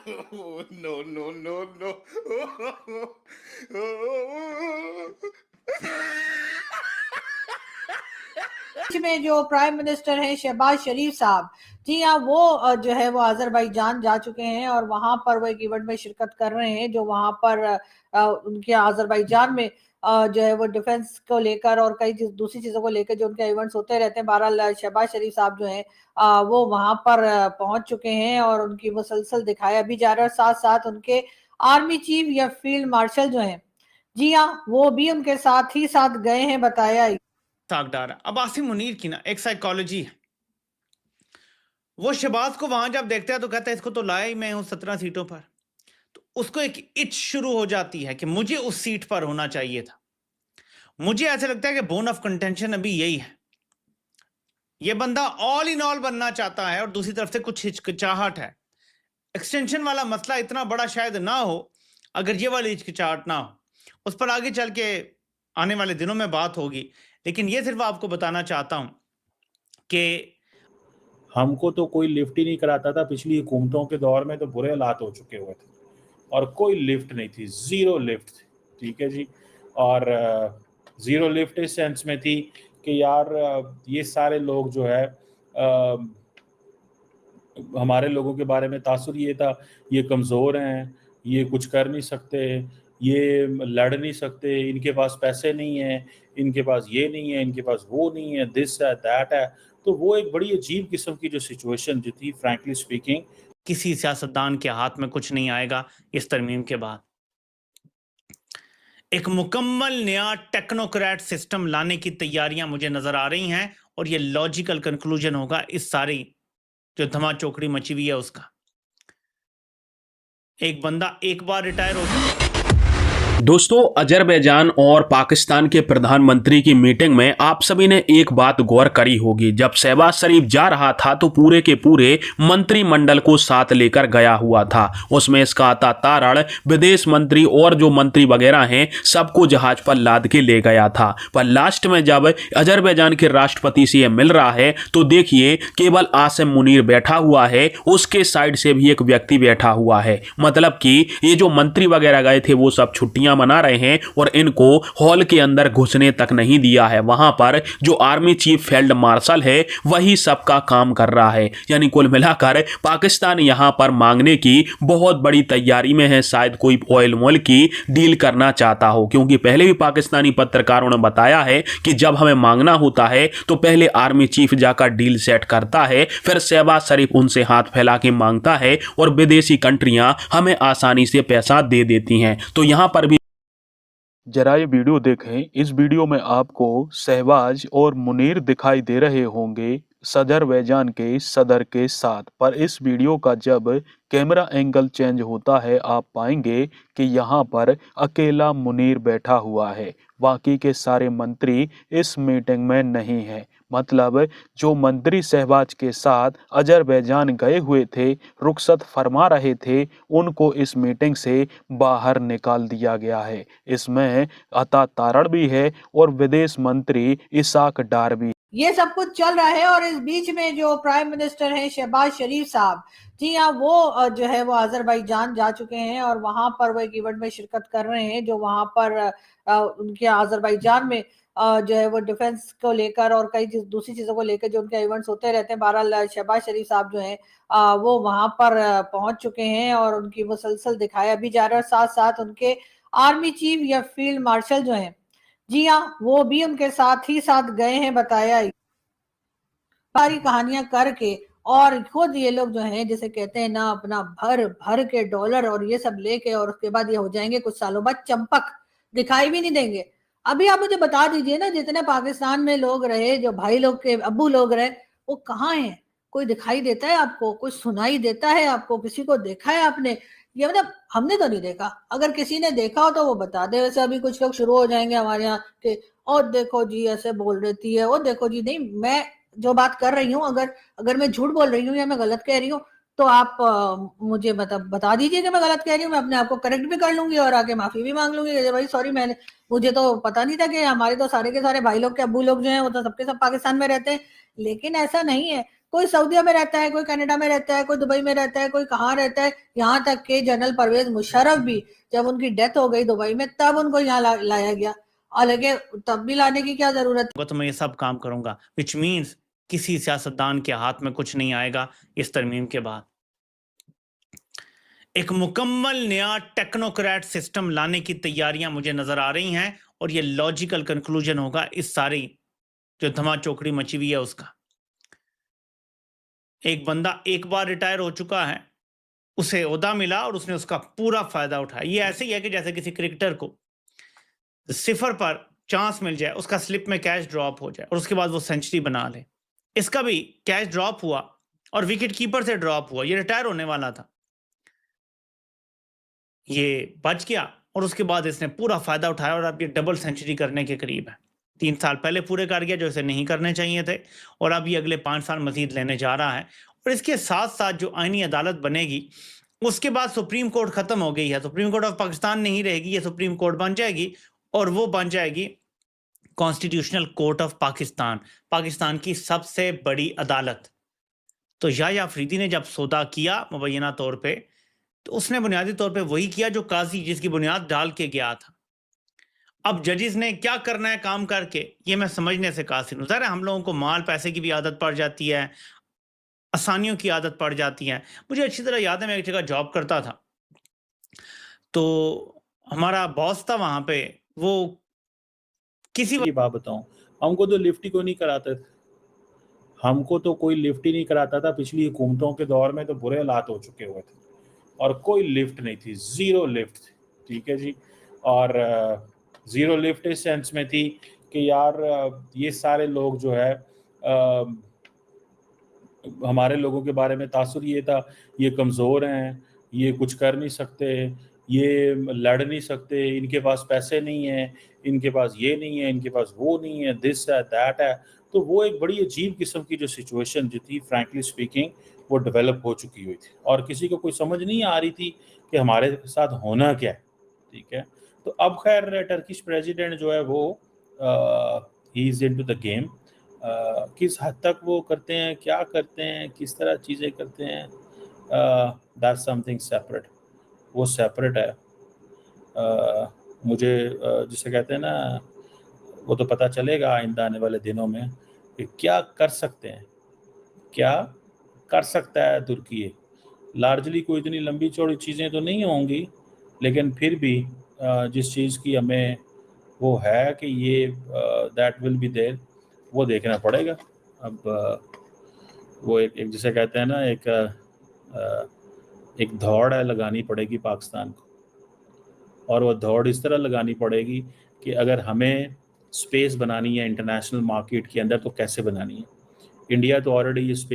Oh, no, no, no, no. में जो prime minister हैं शहबाज शरीफ साहब, जी हाँ, वो जो है वो अजरबैजान जा चुके हैं और वहां पर वो एक इवेंट में शिरकत कर रहे हैं जो वहां पर उनके अजरबैजान में जो है वो डिफेंस को लेकर और कई दूसरी चीजों को लेकर जो उनके इवेंट्स होते रहते हैं। बहरहाल शहबाज शरीफ साहब जो है वो वहां पर पहुंच चुके हैं और उनकी मुसलसल दिखाया भी जा रहा है। साथ साथ उनके आर्मी चीफ या फील्ड मार्शल जो है, जी हाँ, वो भी उनके साथ ही साथ गए हैं, बताया। सागदार। अब आसिम मुनीर की ना एक साइकोलॉजी है। वो शहबाज को वहां जब देखता है तो कहता है इसको तो लाया ही मैं हूं 17 सीटों पर। तो उसको एक इच शुरू हो जाती है कि मुझे उस सीट पर होना चाहिए था। मुझे ऐसा लगता है कि बोन ऑफ कंटेंशन अभी यही है। ये बंदा ऑल इन ऑल बनना चाहता है और दूसरी तरफ से कुछ हिचकिचाहट है। एक्सटेंशन वाला मसला इतना बड़ा शायद ना हो अगर ये वाली हिचकिचाहट ना हो। उस पर आगे चल के आने वाले दिनों में बात होगी, लेकिन ये सिर्फ आपको बताना चाहता हूं कि हमको तो कोई लिफ्ट ही नहीं कराता था। पिछली हुकूमतों के दौर में तो बुरे हालात हो चुके हुए थे और कोई लिफ्ट नहीं थी, ज़ीरो लिफ्ट थी। ठीक है जी। और ज़ीरो लिफ्ट इस सेंस में थी कि यार ये सारे लोग जो है हमारे लोगों के बारे में तासुर ये था, ये कमज़ोर हैं, ये कुछ कर नहीं सकते, ये लड़ नहीं सकते, इनके पास पैसे नहीं हैं, इनके पास ये नहीं है, इनके पास वो नहीं है, दिस है, दैट है। तो वो एक बड़ी अजीब किस्म की जो सिचुएशन जो थी, फ्रैंकली स्पीकिंग, किसी सियासतदान के हाथ में कुछ नहीं आएगा इस तरमीम के बाद। एक मुकम्मल नया टेक्नोक्रेट सिस्टम लाने की तैयारियां मुझे नजर आ रही हैं और ये लॉजिकल कंक्लूजन होगा इस सारी जो धमा चौकड़ी मची हुई है उसका। एक बंदा एक बार रिटायर हो। दोस्तों, अजरबैजान और पाकिस्तान के प्रधानमंत्री की मीटिंग में आप सभी ने एक बात गौर करी होगी। जब शहबाज शरीफ जा रहा था तो पूरे के पूरे मंत्रिमंडल को साथ लेकर गया हुआ था। उसमें इसका आता तारण विदेश मंत्री और जो मंत्री वगैरह हैं सबको जहाज पर लाद के ले गया था। पर लास्ट में जब अजरबैजान के राष्ट्रपति से यह मिल रहा है तो देखिए केवल आसिम मुनीर बैठा हुआ है, उसके साइड से भी एक व्यक्ति बैठा हुआ है। मतलब कि ये जो मंत्री वगैरह गए थे वो सब छुट्टियां मना रहे हैं और इनको हॉल के अंदर घुसने तक नहीं दिया है। वहां पर जो आर्मी चीफ फील्ड मार्शल है वही सबका काम कर रहा है। यानी कुल मिलाकर पाकिस्तान यहां पर मांगने की बहुत बड़ी तैयारी में है। शायद कोई ऑयल मोल की डील करना चाहता हो, क्योंकि पहले भी पाकिस्तानी पत्रकारों ने बताया है कि जब हमें मांगना होता है तो पहले आर्मी चीफ जाकर डील सेट करता है, फिर शहबाज शरीफ उनसे हाथ फैला के मांगता है और विदेशी कंट्रियां हमें आसानी से पैसा दे देती हैं। तो यहां पर भी जरा ये वीडियो देखें। इस वीडियो में आपको शहबाज और मुनीर दिखाई दे रहे होंगे अजरबैजान के सदर के साथ। पर इस वीडियो का जब कैमरा एंगल चेंज होता है आप पाएंगे कि यहाँ पर अकेला मुनीर बैठा हुआ है, बाकी के सारे मंत्री इस मीटिंग में नहीं हैं। मतलब जो मंत्री शहबाज के साथ अजरबैजान गए हुए थे, रुखसत फरमा रहे थे, उनको इस मीटिंग से बाहर निकाल दिया गया है। इसमें अता तारड़ भी है और विदेश मंत्री इसाक डार भी। ये सब कुछ चल रहा है और इस बीच में जो प्राइम मिनिस्टर हैं शहबाज शरीफ साहब, जी हाँ, वो जो है वो अजरबैजान जा चुके हैं और वहां पर वो एक इवेंट में शिरकत कर रहे हैं जो वहां पर उनके अजरबैजान में जो है वो डिफेंस को लेकर और कई दूसरी चीजों को लेकर जो उनके इवेंट्स होते रहते हैं। बहरहाल शहबाज शरीफ साहब जो है वो वहां पर पहुंच चुके हैं और उनकी मुसलसल दिखाया भी जा रहा है। साथ साथ उनके आर्मी चीफ या फील्ड मार्शल जो है, जी हाँ, वो भी उनके साथ ही साथ गए हैं, बताया। सारी कहानियां करके और खुद ये लोग जो हैं जैसे कहते हैं ना अपना भर भर के डॉलर और ये सब लेके और उसके बाद ये हो जाएंगे कुछ सालों बाद चंपक, दिखाई भी नहीं देंगे। अभी आप मुझे बता दीजिए ना, जितने पाकिस्तान में लोग रहे, जो भाई लोग के अब्बू लोग रहे, वो कहाँ हैं? कोई दिखाई देता है आपको? कुछ सुनाई देता है आपको? किसी को देखा है आपने? ये मतलब हमने तो नहीं देखा। अगर किसी ने देखा हो तो वो बता दे। वैसे अभी कुछ लोग शुरू हो जाएंगे हमारे यहाँ के, और देखो जी ऐसे बोल रही है, और देखो जी। नहीं, मैं जो बात कर रही हूँ, अगर अगर मैं झूठ बोल रही हूँ या मैं गलत कह रही हूँ तो आप मुझे मतलब बता दीजिए कि मैं गलत कह रही हूँ। मैं अपने आप को करेक्ट भी कर लूंगी और आके माफी भी मांग लूंगी कि भाई सॉरी, मैंने मुझे तो पता नहीं था कि हमारे तो सारे के सारे भाई लोग के अब्बू लोग जो हैं वो तो सबके सब पाकिस्तान में रहते हैं। लेकिन ऐसा नहीं है। कोई सऊदीया में रहता है, कोई कनाडा में रहता है, कोई दुबई में रहता है, कोई कहाँ रहता है। यहाँ तक कि जनरल परवेज मुशर्रफ भी जब उनकी डेथ हो गई दुबई में, तब उनको यहाँ लाया गया, और लगे तब भी लाने की क्या जरूरत होगा तो मैं ये सब काम करूंगा, विच मीन्स किसी सियासतदान के हाथ में कुछ नहीं आएगा इस तरमीम के बाद। एक मुकम्मल नया टेक्नोक्रेट सिस्टम लाने की तैयारियां मुझे नजर आ रही हैं, और ये लॉजिकल कंक्लूजन होगा इस सारी जो धमा चौकड़ी मची हुई है उसका। एक बंदा एक बार रिटायर हो चुका है, उसे ओहदा मिला और उसने उसका पूरा फायदा उठाया। ये ऐसे ही है कि जैसे किसी क्रिकेटर को सिफर पर चांस मिल जाए, उसका स्लिप में कैश ड्रॉप हो जाए और उसके बाद वो सेंचुरी बना ले। इसका भी कैश ड्रॉप हुआ और विकेट कीपर से ड्रॉप हुआ, ये रिटायर होने वाला था, ये बच गया और उसके बाद इसने पूरा फायदा उठाया और अब ये डबल सेंचुरी करने के करीब है। 3 साल पहले पूरे कर गया जो इसे नहीं करने चाहिए थे, और अब ये अगले 5 साल मजीद लेने जा रहा है। और इसके साथ साथ जो आईनी अदालत बनेगी, उसके बाद सुप्रीम कोर्ट खत्म हो गई है, सुप्रीम कोर्ट ऑफ पाकिस्तान नहीं रहेगी, ये सुप्रीम कोर्ट बन जाएगी, और वो बन जाएगी constitutional court of Pakistan, Pakistan की सबसे बड़ी अदालत। तो याह्या अफरीदी ने जब सौदा किया मुबैना तौर पे, तो उसने बुनियादी तौर पे वही किया जो काजी जिसकी बुनियाद डाल के गया था। अब जजेस ने क्या करना है काम करके, ये मैं समझने से कासिर हूं। ज़ाहिर है हम लोगों को माल पैसे की भी आदत पड़ जाती है, आसानियों की आदत पड़ जाती है। मुझे अच्छी तरह याद है, मैं एक जगह जॉब करता था, तो हमारा बॉस था वहां पे, वो किसी की बात बताऊं, हमको तो लिफ्ट ही कोई नहीं कराते थे, हमको तो कोई लिफ्ट ही नहीं कराता था। पिछली हुकूमतों के दौर में तो बुरे हालात हो चुके हुए थे और कोई लिफ्ट नहीं थी, ज़ीरो लिफ्ट थी, ठीक है जी। और ज़ीरो लिफ्ट इस सेंस में थी कि यार ये सारे लोग जो है हमारे लोगों के बारे में तासुर ये था, ये कमज़ोर हैं, ये कुछ कर नहीं सकते, ये लड़ नहीं सकते, इनके पास पैसे नहीं हैं, इनके पास ये नहीं है, इनके पास वो नहीं है, दिस है दैट है। तो वो एक बड़ी अजीब किस्म की जो सिचुएशन जो थी, फ्रैंकली स्पीकिंग, वो डेवलप हो चुकी हुई थी और किसी को कोई समझ नहीं आ रही थी कि हमारे साथ होना क्या है, ठीक है। तो अब खैर टर्किश प्रेसिडेंट जो है वो he is into the game. किस हद तक वो करते हैं, क्या करते हैं, किस तरह चीज़ें करते हैं, दैट्स समथिंग सेपरेट, वो सेपरेट है। मुझे जिसे कहते हैं ना, वो तो पता चलेगा आइंदा आने वाले दिनों में कि क्या कर सकते हैं, क्या कर सकता है तुर्की। लार्जली कोई इतनी लंबी चौड़ी चीज़ें तो नहीं होंगी, लेकिन फिर भी जिस चीज़ की हमें वो है कि ये दैट विल बी देयर, वो देखना पड़ेगा। अब वो एक जिसे कहते हैं ना, एक दौड़ है लगानी पड़ेगी पाकिस्तान को, और वो दौड़ इस तरह लगानी पड़ेगी कि अगर हमें स्पेस बनानी है इंटरनेशनल मार्केट के अंदर तो कैसे बनानी है। इंडिया तो ऑलरेडी ये स्पेस